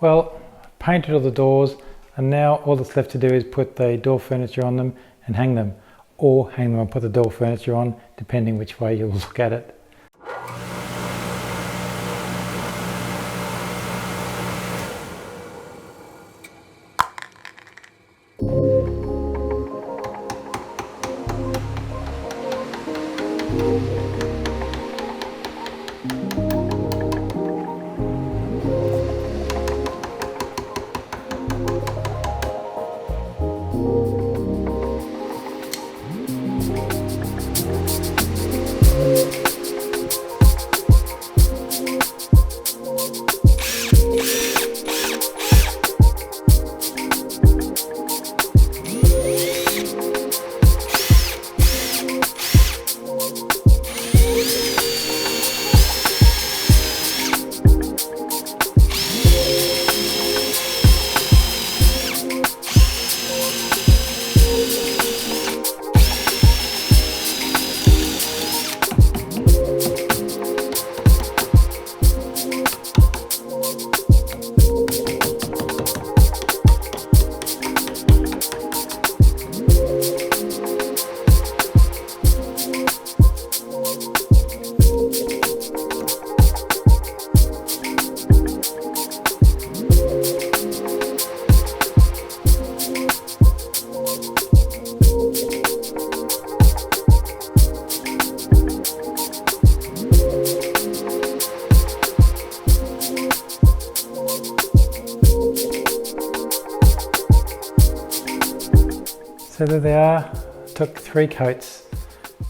Well, painted all the doors, and now all that's left to do is put the door furniture on them and hang them, or hang them and put the door furniture on, depending which way you look at it. So there they are. Took 3 coats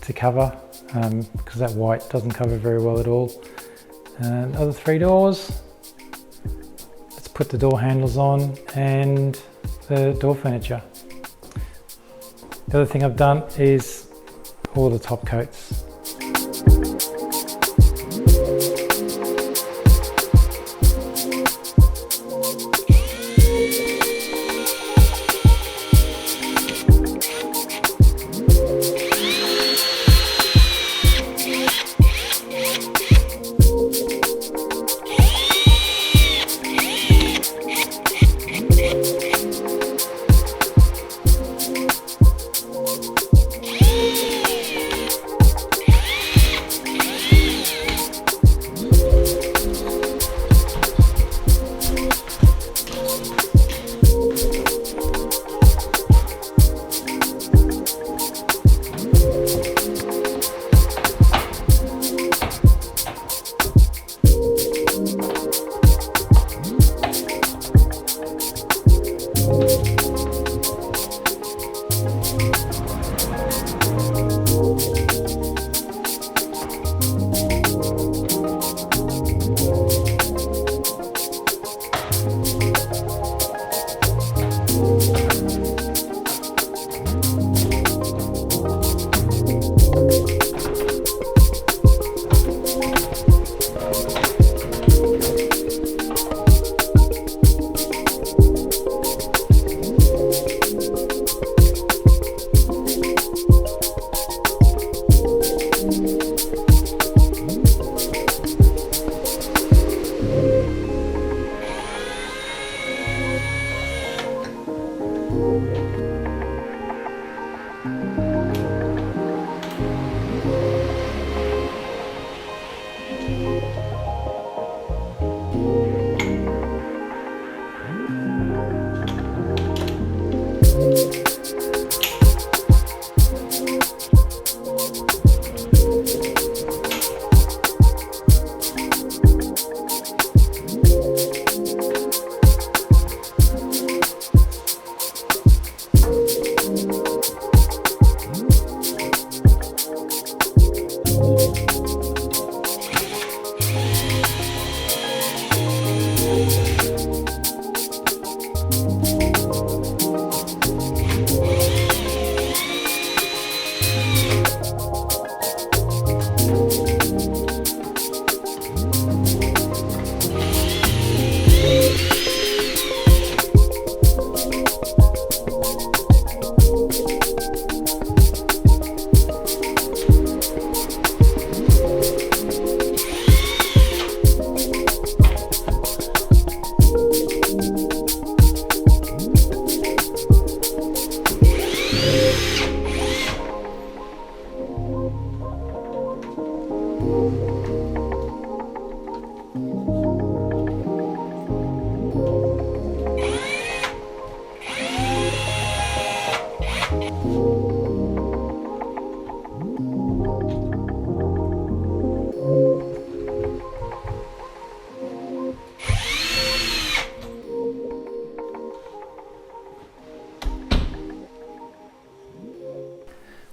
to cover because that white doesn't cover very well at all. And other 3 doors. Let's put the door handles on and the door furniture. The other thing I've done is all the top coats.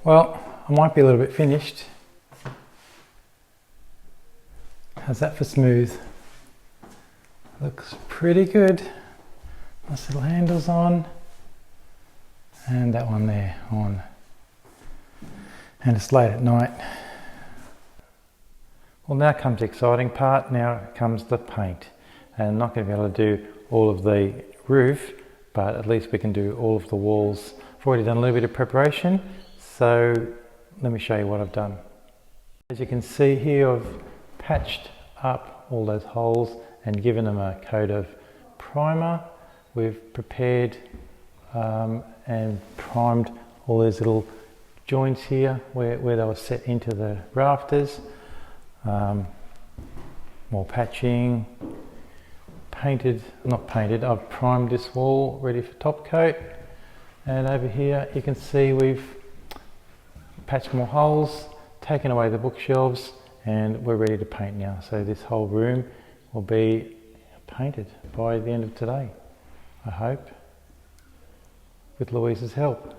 Well, I might be a little bit finished. How's that for smooth? Looks pretty good. Nice little handles on. And that one there on. And it's late at night. Well, now comes the exciting part. Now comes the paint. And I'm not going to be able to do all of the roof, but at least we can do all of the walls. I've already done a little bit of preparation, so let me show you what I've done. As you can see here, I've patched up all those holes and given them a coat of primer. We've prepared and primed all those little joints here where they were set into the rafters. More patching, I've primed this wall ready for top coat, and over here you can see we've patched more holes, taken away the bookshelves, and we're ready to paint now. So this whole room will be painted by the end of today, I hope, with Louise's help.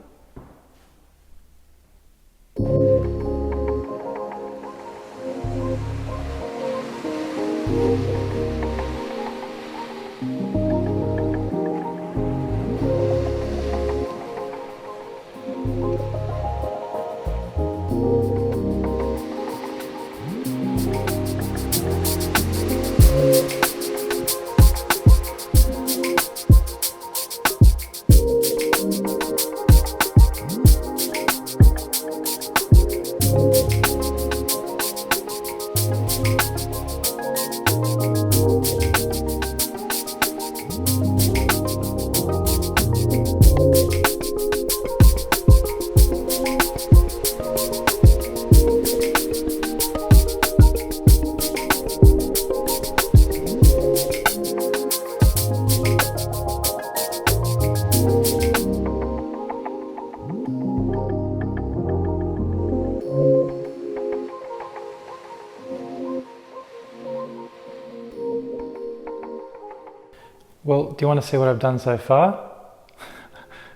Well, do you want to see what I've done so far?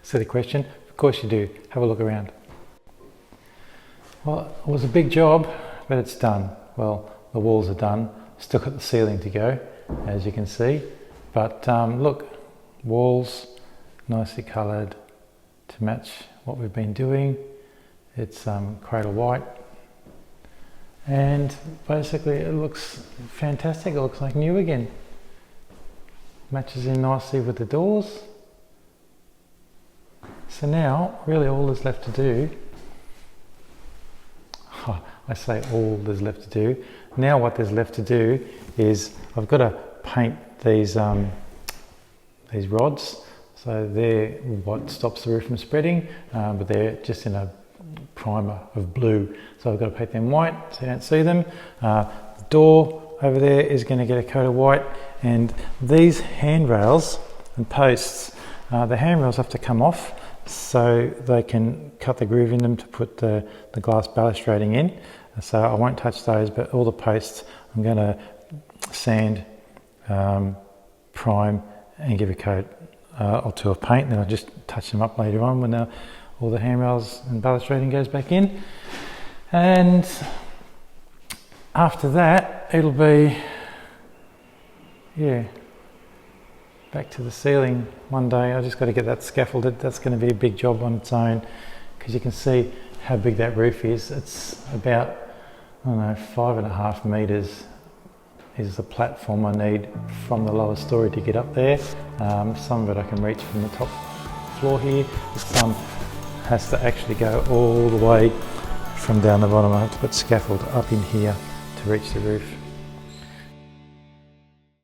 Silly question. Of course you do. Have a look around. Well, it was a big job, but it's done. Well, the walls are done. Still got the ceiling to go, as you can see. But look, walls nicely coloured to match what we've been doing. It's Cradle White. And basically it looks fantastic. It looks like new again. Matches in nicely with the doors. So now, really all there's left to do, I say all there's left to do, now what there's left to do is I've got to paint these rods. So they're what stops the roof from spreading, but they're just in a primer of blue. So I've got to paint them white so you don't see them. The door over there is going to get a coat of white, and these handrails and posts, the handrails have to come off so they can cut the groove in them to put the glass balustrading in. So I won't touch those, but all the posts I'm going to sand, prime and give a coat or two of paint, and then I'll just touch them up later on when all the handrails and balustrading goes back in. And after that, it'll be, back to the ceiling one day. I just got to get that scaffolded. That's going to be a big job on its own, because you can see how big that roof is. It's about, 5.5 metres is the platform I need from the lower story to get up there. Some of it I can reach from the top floor here. Some has to actually go all the way from down the bottom. I have to put scaffold up in here to reach the roof.